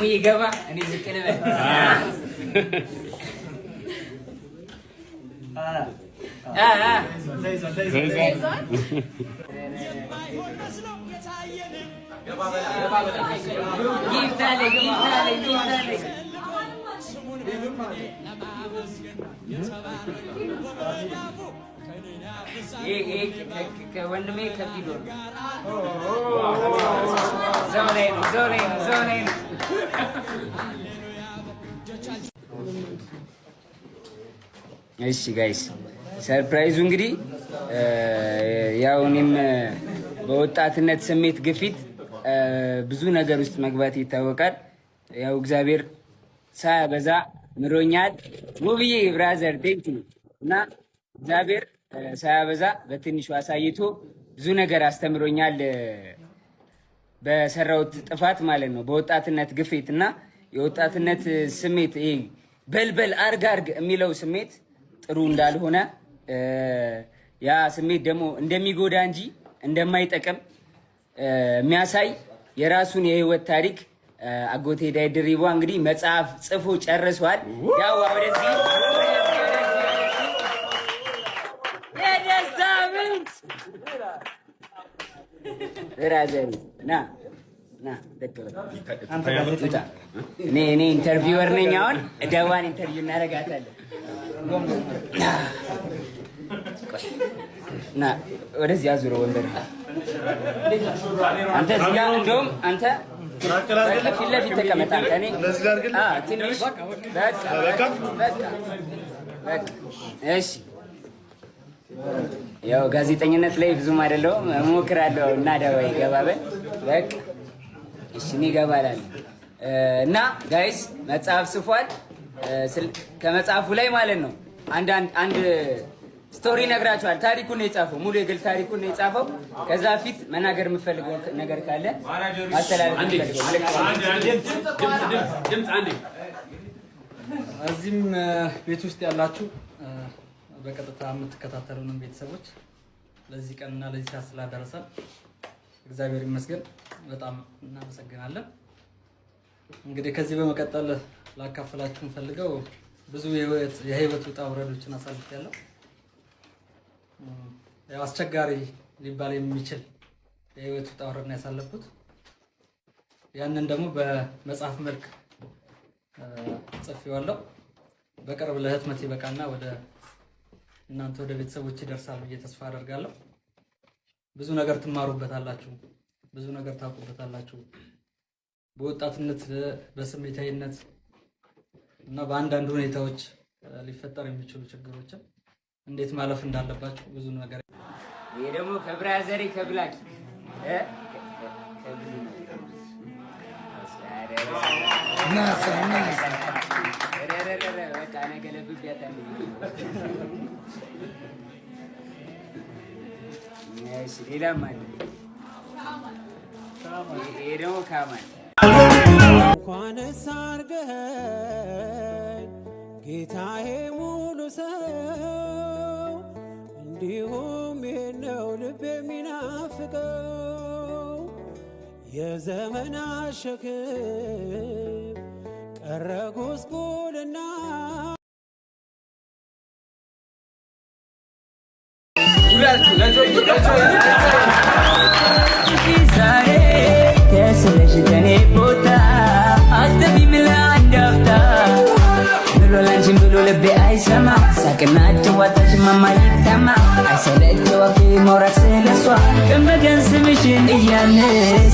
ይገባ እኔ ዝቅ ልበል ወንድሜ ከፊዶ ዞሬ እሺ ጋይስ ሰርፕራይዙ እንግዲህ ያው እኔም በወጣትነት ስሜት ግፊት ብዙ ነገር ውስጥ መግባት ይታወቃል። ያው እግዚአብሔር ሳያበዛ ምሮኛል። ውብዬ ብራዘር ቴንክ ዩ እና እግዚአብሔር ሳያበዛ በትንሹ አሳይቶ ብዙ ነገር አስተምሮኛል። በሰራውት ጥፋት ማለት ነው። በወጣትነት ግፊት እና የወጣትነት ስሜት ይሄ በልበል አርግ የሚለው ስሜት ጥሩ እንዳልሆነ ያ ስሜት ደግሞ እንደሚጎዳ እንጂ እንደማይጠቅም የሚያሳይ የራሱን የህይወት ታሪክ አጎቴ ዳይ ድሪባ እንግዲህ መጽሐፍ ጽፎ ጨርሷል። ያው ወደዚህ የደስታ ምንጭ ራዘሪ ና እኔ ኢንተርቪወር ነኝ። አሁን ደዋን ኢንተርቪው እናደርጋታለን። ና ወደዚህ አዙረው ወንበር አንተ እዚህ ጋር እንደውም አንተ ፊት ለፊት ተቀመጥ። አንተ እኔ ትንሽ በቃ እሺ። ያው ጋዜጠኝነት ላይ ብዙም አይደለሁም እሞክራለሁ እና ደዋይ ገባበል በቃ እሺ እኔ እገባላለሁ እና ጋይስ መጽሐፍ ጽፏል። ከመጽሐፉ ላይ ማለት ነው አንድ ስቶሪ ነግራችኋል። ታሪኩን ነው የጻፈው፣ ሙሉ የግል ታሪኩን ነው የጻፈው። ከዛ ፊት መናገር የምፈልገው ነገር ካለ ማስተላለፍ የምፈልገው እዚህም ቤት ውስጥ ያላችሁ በቀጥታ የምትከታተሉንም ቤተሰቦች ለዚህ ቀንና ለዚህ ሰዓት ስላደረሰን እግዚአብሔር ይመስገን በጣም እናመሰግናለን። እንግዲህ ከዚህ በመቀጠል ላካፈላችሁ እንፈልገው ብዙ የህይወት ውጣ ውረዶችን አሳልፌያለሁ። ያው አስቸጋሪ ሊባል የሚችል የህይወት ውጣ ውረድ ነው ያሳለፍኩት። ያንን ደግሞ በመጽሐፍ መልክ ጽፌዋለሁ። በቅርብ ለህትመት ይበቃና ወደ እናንተ ወደ ቤተሰቦች ይደርሳል ብዬ ተስፋ አደርጋለሁ። ብዙ ነገር ትማሩበታላችሁ፣ ብዙ ነገር ታውቁበታላችሁ። በወጣትነት በስሜታዊነት እና በአንዳንድ ሁኔታዎች ሊፈጠር የሚችሉ ችግሮችን እንዴት ማለፍ እንዳለባችሁ ብዙ ነገር። ይሄ ደግሞ ከብራዘሪ ከብላኪ ሌላም አለ። ይሄ ደግሞ ካማል እንኳንስ አድርገኸኝ ጌታዬ ሙሉ ሰው እንዲሁም ይህነው ልብ የሚናፍቀው የዘመን ሸክም ቀረ ጉስቁልና ከስለሽ ከኔ ቦታ አትቢም ለአንዳፍታ ብሎ ላንቺን ብሎ ልቤ አይሰማ ሳቅና ጨዋታሽ ማማይተማ አይሰለቸው አፌ ማውራት ስለሷ ቀን በቀን ስምሽን እያነስ